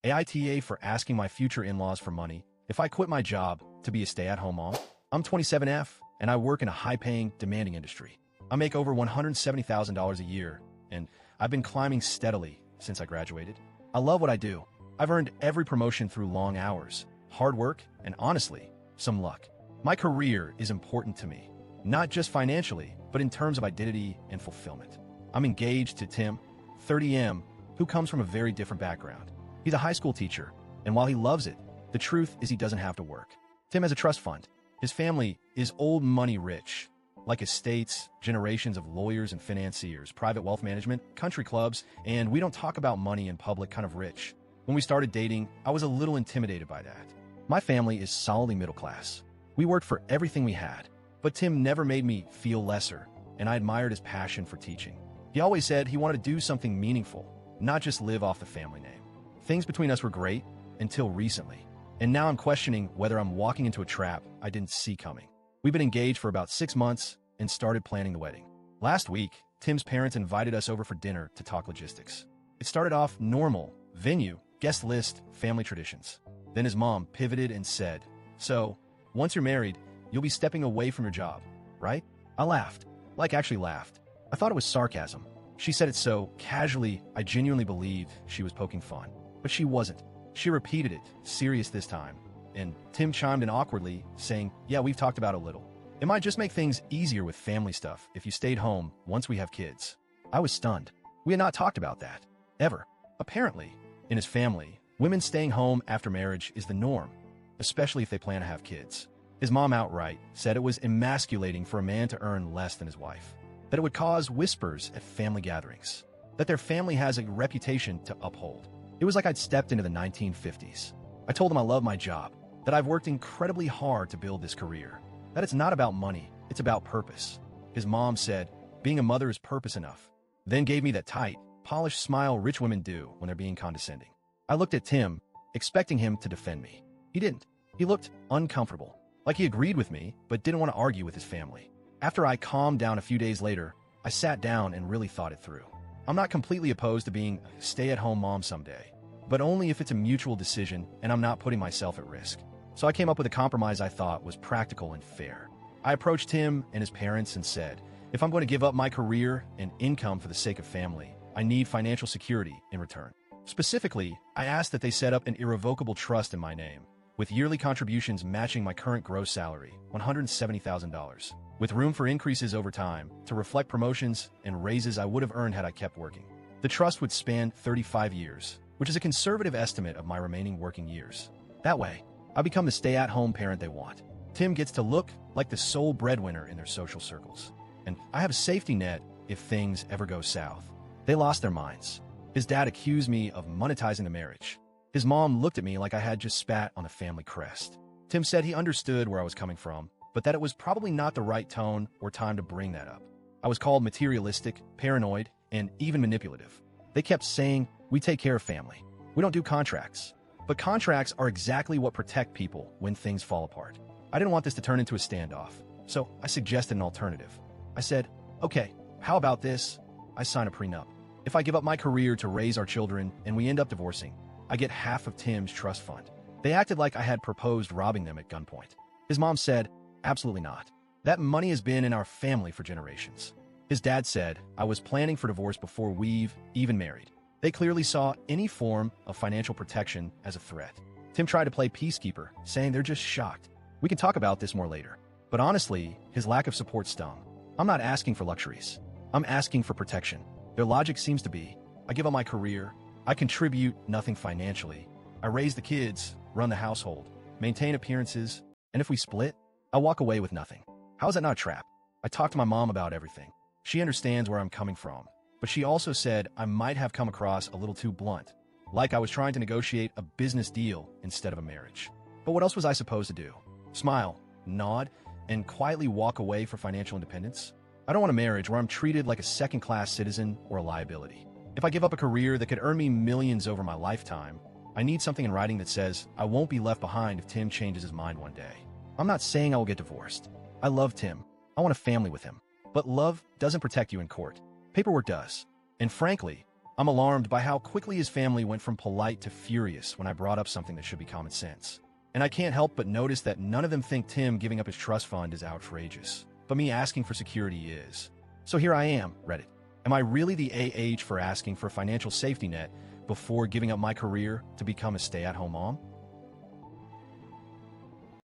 AITA for asking my future in-laws for money if I quit my job to be a stay-at-home mom. I'm 27F, and I work in a high-paying, demanding industry. I make over $170,000 a year, and I've been climbing steadily since I graduated. I love what I do. I've earned every promotion through long hours, hard work, and honestly, some luck. My career is important to me, not just financially, but in terms of identity and fulfillment. I'm engaged to Tim, 30M, who comes from a very different background. He's a high school teacher, and while he loves it, the truth is he doesn't have to work. Tim has a trust fund. His family is old money rich, like estates, generations of lawyers and financiers, private wealth management, country clubs, and we don't talk about money in public kind of rich. When we started dating, I was a little intimidated by that. My family is solidly middle class. We worked for everything we had, but Tim never made me feel lesser, and I admired his passion for teaching. He always said he wanted to do something meaningful, not just live off the family name. Things between us were great until recently, and now I'm questioning whether I'm walking into a trap I didn't see coming. We've been engaged for about 6 months and started planning the wedding. Last week, Tim's parents invited us over for dinner to talk logistics. It started off normal, venue, guest list, family traditions. Then his mom pivoted and said, "So, once you're married, you'll be stepping away from your job, right?" I laughed, actually laughed. I thought it was sarcasm. She said it so casually, I genuinely believed she was poking fun. But she wasn't. She repeated it, serious this time. And Tim chimed in awkwardly, saying, "Yeah, we've talked about it a little. It might just make things easier with family stuff if you stayed home once we have kids." I was stunned. We had not talked about that. Ever. Apparently, in his family, women staying home after marriage is the norm, especially if they plan to have kids. His mom outright said it was emasculating for a man to earn less than his wife, that it would cause whispers at family gatherings, that their family has a reputation to uphold. It was like I'd stepped into the 1950s. I told him I love my job, that I've worked incredibly hard to build this career, that it's not about money, it's about purpose. His mom said, being a mother is purpose enough, then gave me that tight, polished smile rich women do when they're being condescending. I looked at Tim, expecting him to defend me. He didn't. He looked uncomfortable, like he agreed with me, but didn't want to argue with his family. After I calmed down a few days later, I sat down and really thought it through. I'm not completely opposed to being a stay-at-home mom someday, but only if it's a mutual decision and I'm not putting myself at risk. So I came up with a compromise I thought was practical and fair. I approached him and his parents and said, if I'm going to give up my career and income for the sake of family, I need financial security in return. Specifically, I asked that they set up an irrevocable trust in my name, with yearly contributions matching my current gross salary, $170,000, with room for increases over time to reflect promotions and raises I would have earned had I kept working. The trust would span 35 years, which is a conservative estimate of my remaining working years. That way, I become the stay-at-home parent they want. Tim gets to look like the sole breadwinner in their social circles, and I have a safety net if things ever go south. They lost their minds. His dad accused me of monetizing the marriage. His mom looked at me like I had just spat on the family crest. Tim said he understood where I was coming from, but that it was probably not the right tone or time to bring that up. I was called materialistic, paranoid, and even manipulative. They kept saying, we take care of family. We don't do contracts. But contracts are exactly what protect people when things fall apart. I didn't want this to turn into a standoff, so I suggested an alternative. I said, okay, how about this? I sign a prenup. If I give up my career to raise our children and we end up divorcing, I get half of Tim's trust fund. They acted like I had proposed robbing them at gunpoint. His mom said, absolutely not. That money has been in our family for generations. His dad said I was planning for divorce before we've even married. They clearly saw any form of financial protection as a threat. Tim tried to play peacekeeper, saying they're just shocked. We can talk about this more later. But honestly, his lack of support stung. I'm not asking for luxuries. I'm asking for protection. Their logic seems to be, I give up my career, I contribute nothing financially, I raise the kids, run the household, maintain appearances, and if we split, I walk away with nothing. How is that not a trap? I talked to my mom about everything. She understands where I'm coming from, but she also said I might have come across a little too blunt, like I was trying to negotiate a business deal instead of a marriage. But what else was I supposed to do? Smile, nod, and quietly walk away for financial independence? I don't want a marriage where I'm treated like a second-class citizen or a liability. If I give up a career that could earn me millions over my lifetime, I need something in writing that says I won't be left behind if Tim changes his mind one day. I'm not saying I will get divorced. I love Tim. I want a family with him. But love doesn't protect you in court. Paperwork does. And frankly, I'm alarmed by how quickly his family went from polite to furious when I brought up something that should be common sense. And I can't help but notice that none of them think Tim giving up his trust fund is outrageous, but me asking for security is. So here I am, Reddit. Am I really the age for asking for a financial safety net before giving up my career to become a stay-at-home mom?